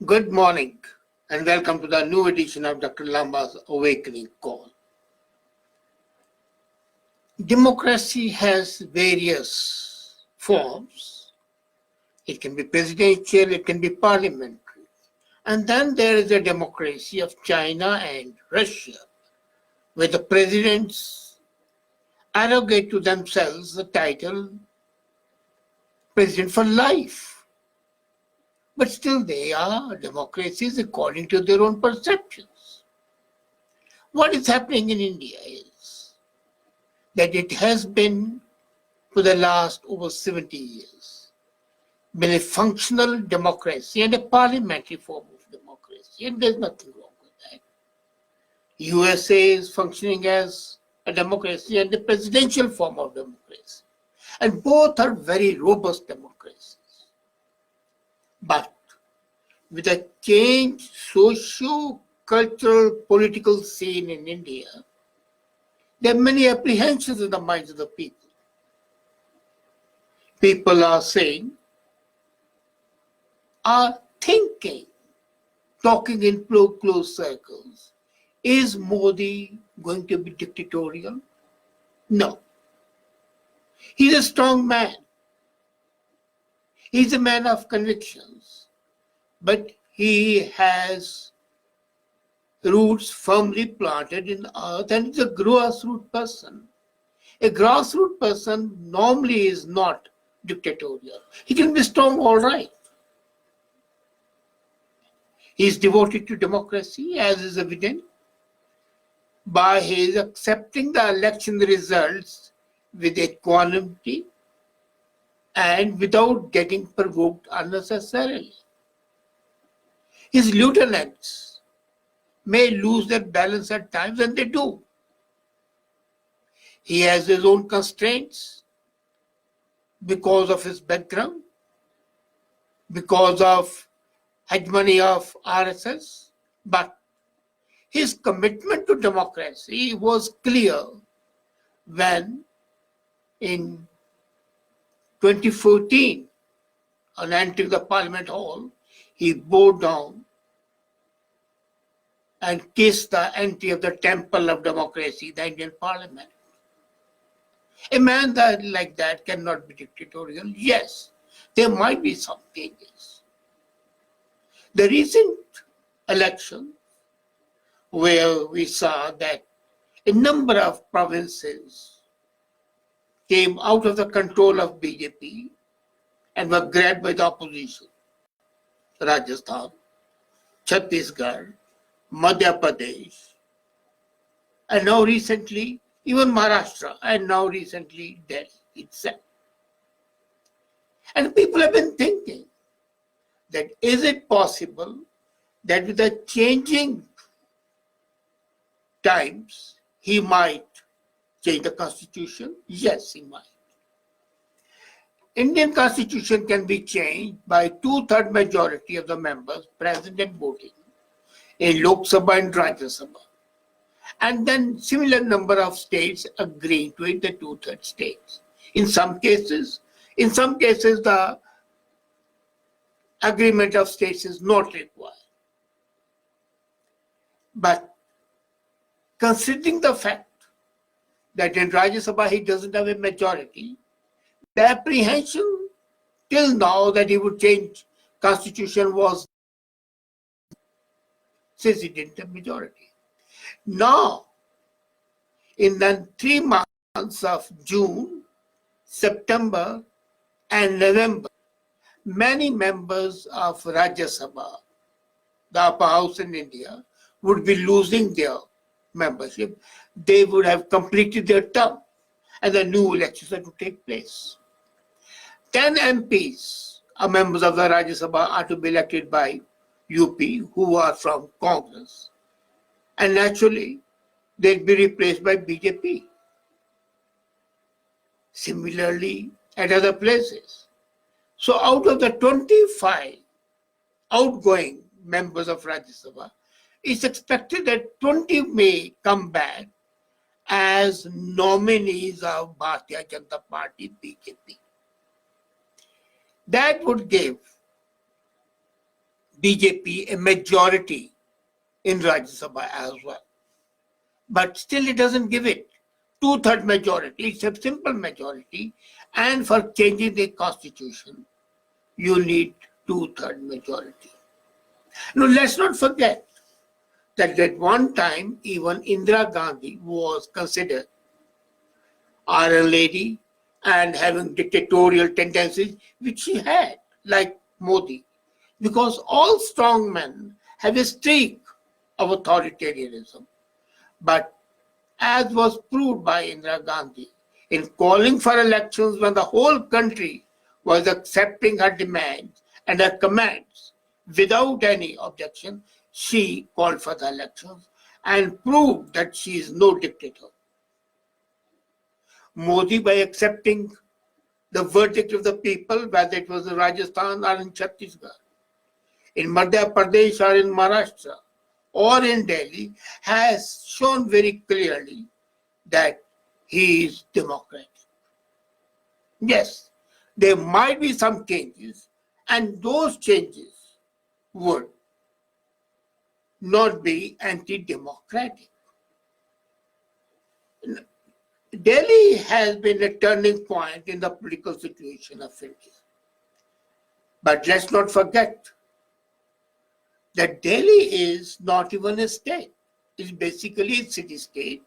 Good morning and welcome to the new edition of Dr. Lamba's Awakening Call. Democracy has various forms. It can be presidential, it can be parliamentary. And then there is the democracy of China and Russia, where the presidents arrogate to themselves the title President for Life. But still they are democracies according to their own perceptions. What is happening in India is that it has been for the last over 70 years been a functional democracy and a parliamentary form of democracy, and there's nothing wrong with that. USA is functioning as a democracy and a presidential form of democracy, and both are very robust democracies. But with a changed socio-cultural political scene in India, there are many apprehensions in the minds of the people. People are saying, are thinking, talking in close circles, is Modi going to be dictatorial? No. He's a strong man. He's a man of convictions, but he has roots firmly planted in the earth and is a grassroots person. A grassroots person normally is not dictatorial. He can be strong, all right. He is devoted to democracy, as is evident by his accepting the election results with equanimity and without getting provoked unnecessarily. His lieutenants may lose their balance at times, and they do. He has his own constraints because of his background, because of hegemony of RSS, but his commitment to democracy was clear when in 2014, on entering the Parliament Hall, he bowed down and kissed the entry of the temple of democracy, the Indian Parliament. A man like that cannot be dictatorial. Yes, there might be some changes. The recent election, where we saw that a number of provinces came out of the control of BJP and were grabbed by the opposition. Rajasthan, Chhattisgarh, Madhya Pradesh, and now recently even Maharashtra, and now recently Delhi itself. And people have been thinking that is it possible that with the changing times he might change the constitution? Yes, he might. Indian constitution can be changed by 2/3 majority of the members present and voting in Lok Sabha and Rajya Sabha, and then similar number of states agreeing to it, the 2/3 states. In some cases, the agreement of states is not required. But considering the fact that in Rajya Sabha he doesn't have a majority, the apprehension till now that he would change constitution was since he didn't have majority. Now, in the 3 months of June, September, and November, many members of Rajya Sabha, the upper house in India, would be losing their membership. They would have completed their term, and the new elections are to take place. 10 MPs, members of the Rajya Sabha, are to be elected by UP, who are from Congress. And naturally, they'll be replaced by BJP. Similarly, at other places. So out of the 25 outgoing members of Rajya Sabha, it's expected that 20 may come back as nominees of Bharatiya Janata Party, BJP. That would give BJP a majority in Rajya Sabha as well. But still it doesn't give it two-third majority. It's a simple majority. And for changing the constitution, you need two-third majority. Now let's not forget that at one time even Indira Gandhi was considered Iron Lady and having dictatorial tendencies, which she had, like Modi. Because all strong men have a streak of authoritarianism. But as was proved by Indira Gandhi in calling for elections when the whole country was accepting her demands and her commands without any objection, she called for the elections and proved that she is no dictator. Modi, by accepting the verdict of the people, whether it was in Rajasthan or in Chhattisgarh, in Madhya Pradesh or in Maharashtra, or in Delhi, has shown very clearly that he is democratic. Yes, there might be some changes, and those changes would not be anti-democratic. Delhi has been a turning point in the political situation of India. But let's not forget that Delhi is not even a state. It's basically a city-state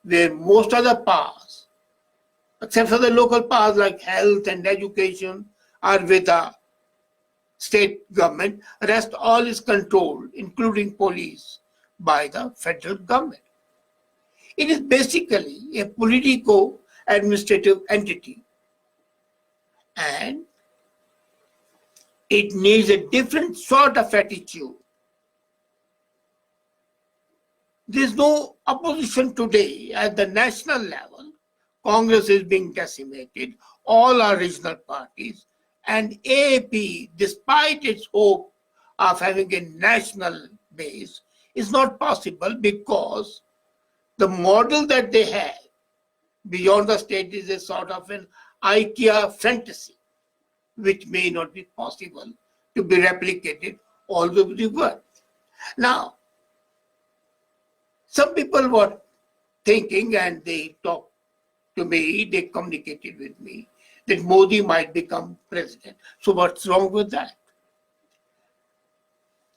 where most of the powers, except for the local powers like health and education, are with the state government. Rest all is controlled, including police, by the federal government. It is basically a politico-administrative entity, and it needs a different sort of attitude. There is no opposition today at the national level. Congress is being decimated, all are regional parties, and AAP, despite its hope of having a national base, is not possible because the model that they have beyond the state is a sort of an IKEA fantasy, which may not be possible to be replicated all over the world. Now, some people were thinking, and they talked to me, they communicated with me, that Modi might become president. So what's wrong with that?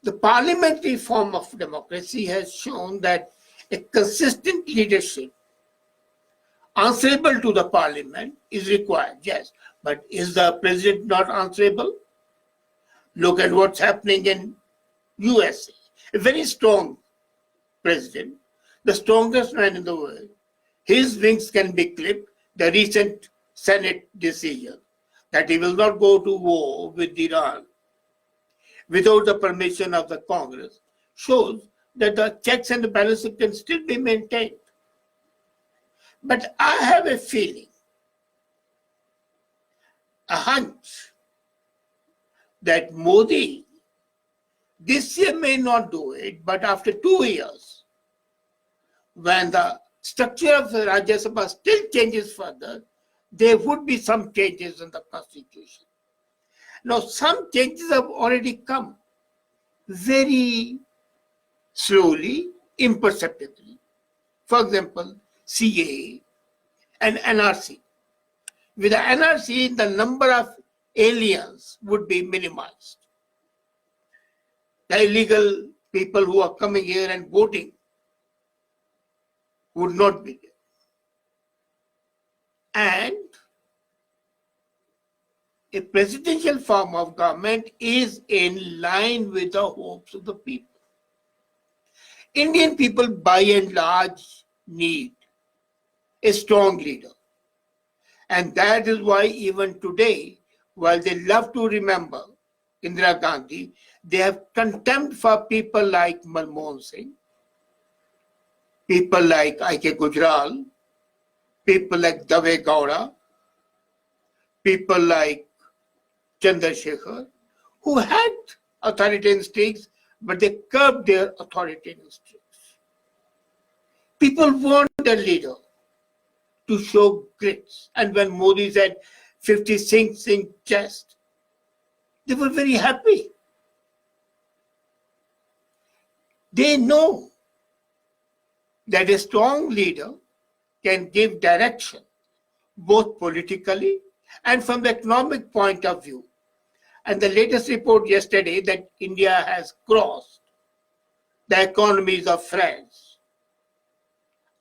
The parliamentary form of democracy has shown that a consistent leadership answerable to the parliament is required, yes. But is the president not answerable? Look at what's happening in USA. A very strong president, the strongest man in the world, his wings can be clipped. The recent Senate decision that he will not go to war with Iran without the permission of the Congress shows that the checks and the balances can still be maintained. But I have a feeling, a hunch, that Modi this year may not do it, but after 2 years, when the structure of the Rajya Sabha still changes further, there would be some changes in the constitution. Now, some changes have already come very slowly, imperceptibly. For example, CAA and NRC. With the NRC, the number of aliens would be minimized. The illegal people who are coming here and voting would not be there. And a presidential form of government is in line with the hopes of the people. Indian people, by and large, need a strong leader. And that is why even today, while they love to remember Indira Gandhi, they have contempt for people like Manmohan Singh, people like I.K. Gujral, people like Dave Gowda, people like Chandrasekhar, who had authoritarian streaks, but they curbed their authoritarian streaks. People want a leader to show grits. And when Modi said 56 in chest, they were very happy. They know that a strong leader can give direction, both politically and from the economic point of view. And the latest report yesterday that India has crossed the economies of France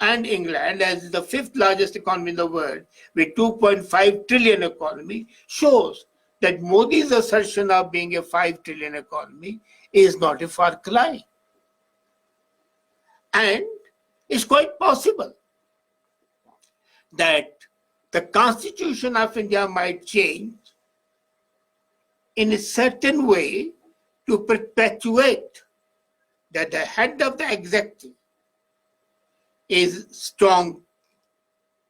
and England as the fifth largest economy in the world with 2.5 trillion economy shows that Modi's assertion of being a 5 trillion economy is not a far cry. And it's quite possible that the constitution of India might change in a certain way to perpetuate that the head of the executive is strong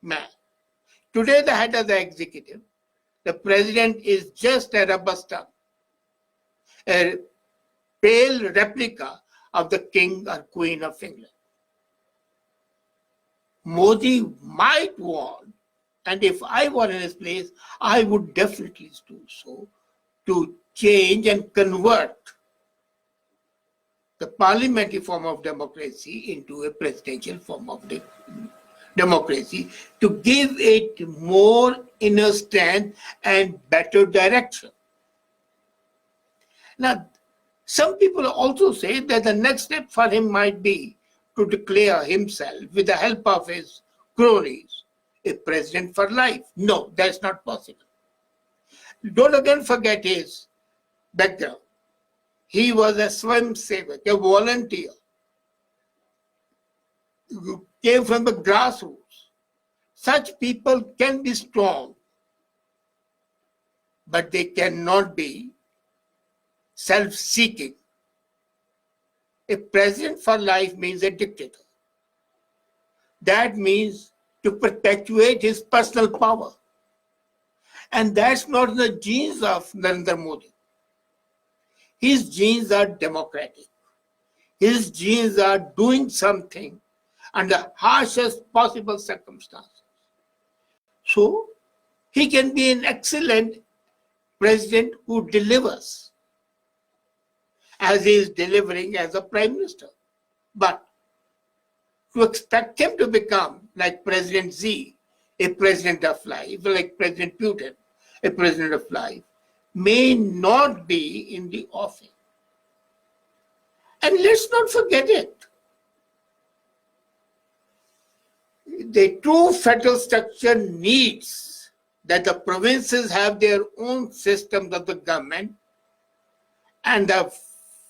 man. Today, the head of the executive, the president, is just a rubber stamp, a pale replica of the king or queen of England. Modi might want, and if I were in his place, I would definitely do so, to change and convert the parliamentary form of democracy into a presidential form of democracy to give it more inner strength and better direction. Now, some people also say that the next step for him might be to declare himself, with the help of his cronies, a president for life. No, that's not possible. Don't again forget his background. He was a swim saver, a volunteer, who came from the grassroots. Such people can be strong, but they cannot be self-seeking. A president for life means a dictator. That means to perpetuate his personal power. And that's not the genes of Narendra Modi. His genes are democratic. His genes are doing something under harshest possible circumstances. So, he can be an excellent president who delivers, as he is delivering as a prime minister. But to expect him to become like President Xi, a president of life, like President Putin, a president of life, may not be in the offing. And let's not forget it. The true federal structure needs that the provinces have their own systems of the government, and the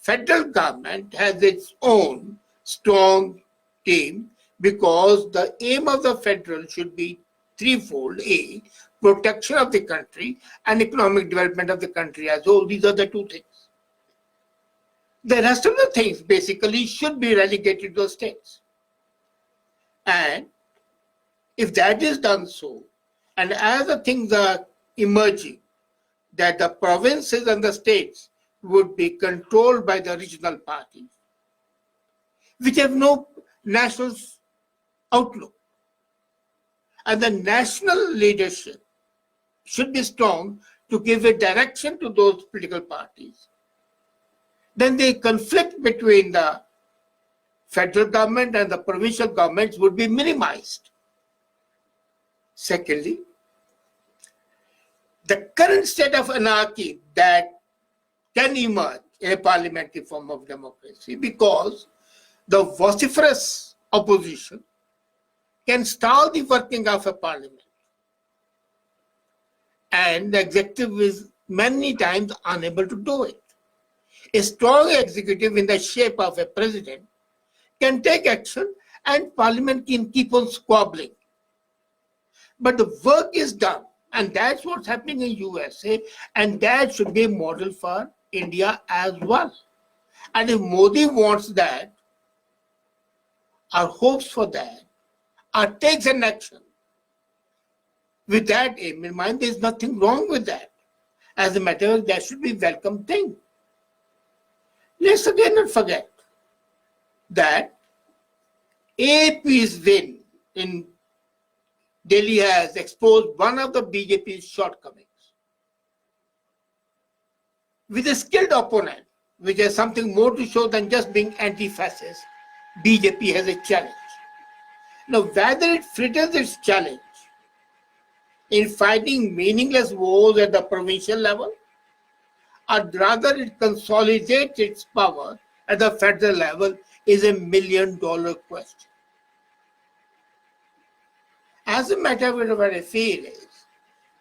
federal government has its own strong team, because the aim of the federal should be threefold. A, protection of the country and economic development of the country as a whole. These are the two things. The rest of the things basically should be relegated to the states. And if that is done so, and as the things are emerging, that the provinces and the states would be controlled by the regional parties, which have no national outlook, and the national leadership should be strong to give a direction to those political parties, then the conflict between the federal government and the provincial governments would be minimized. Secondly, the current state of anarchy that can emerge in a parliamentary form of democracy, because the vociferous opposition can stall the working of a parliament, and the executive is many times unable to do it. A strong executive in the shape of a president can take action, and parliament can keep on squabbling. But the work is done, and that's what's happening in USA, and that should be a model for India as well. And if Modi wants that, or hopes for that, or takes an action with that aim in mind, there's nothing wrong with that. As a matter of fact, that should be a welcome thing. Let's again not forget that AP's win in Delhi has exposed one of the BJP's shortcomings. With a skilled opponent, which has something more to show than just being anti-fascist, BJP has a challenge. Now, whether it fritters its challenge in fighting meaningless wars at the provincial level, or rather it consolidates its power at the federal level, is a $1,000,000 question. As a matter of fact, what I feel is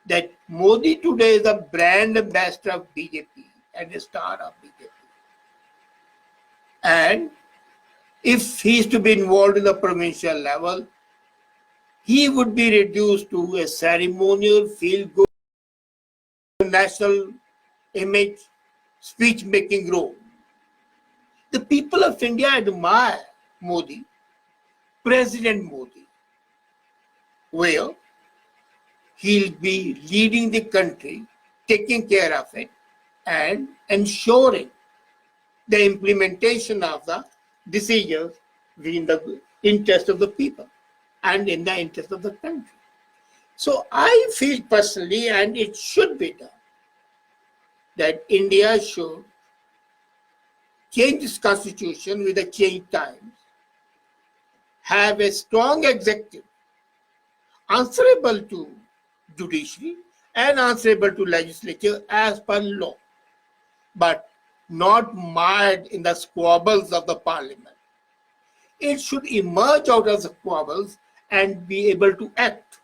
that Modi today is a brand ambassador of BJP and a star of BJP. And if he is to be involved in the provincial level, he would be reduced to a ceremonial, feel-good, national image, speech-making role. The people of India admire Modi, President Modi, where he'll be leading the country, taking care of it, and ensuring the implementation of the decisions in the interest of the people and in the interest of the country. So I feel personally, and it should be done, that India should change its constitution with the changed times, have a strong executive answerable to judiciary and answerable to legislature as per law, but not mired in the squabbles of the parliament. It should emerge out of the squabbles and be able to act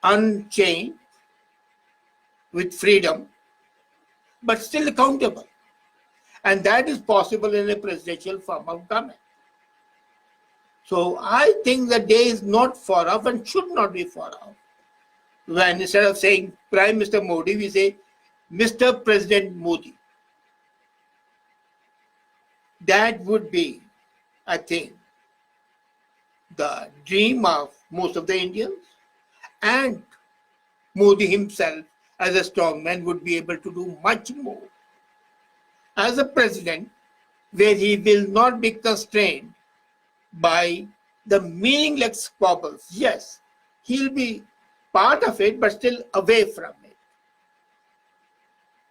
unchained with freedom, but still accountable. And that is possible in a presidential form of government. So I think the day is not far off and should not be far off, when instead of saying Prime Minister Modi, we say Mr. President Modi. That would be, I think, the dream of most of the Indians, and Modi himself as a strongman would be able to do much more as a president, where he will not be constrained by the meaningless squabbles. Yes, he'll be part of it, but still away from it.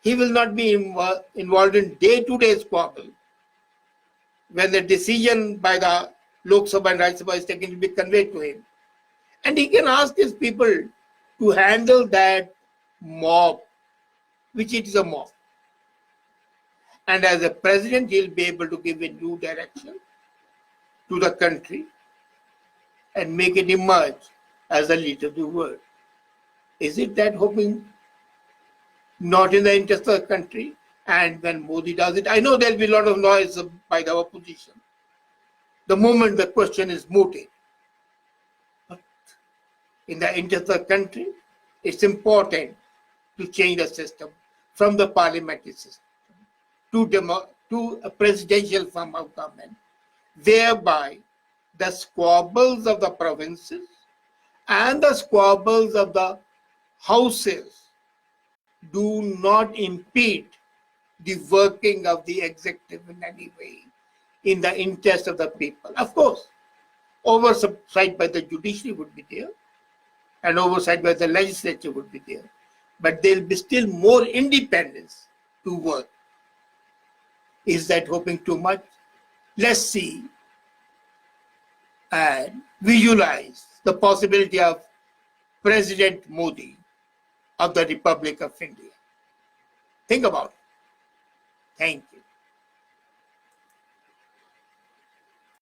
He will not be involved in day-to-day squabble when the decision by the Lok Sabha and Rajya Sabha is taken to be conveyed to him. And he can ask his people to handle that mob, which it is a mob. And as a president, he'll be able to give a new direction to the country and make it emerge as a leader of the world. Is it that hoping not in the interest of the country? And when Modi does it, I know there'll be a lot of noise by the opposition the moment the question is mooted. But in the interest of the country, it's important to change the system from the parliamentary system to a presidential form of government, whereby the squabbles of the provinces and the squabbles of the houses do not impede the working of the executive in any way in the interest of the people. Of course, oversight by the judiciary would be there and oversight by the legislature would be there, but there will be still more independence to work. Is that hoping too much? Let's see and visualize the possibility of President Modi of the Republic of India. Think about it. Thank you.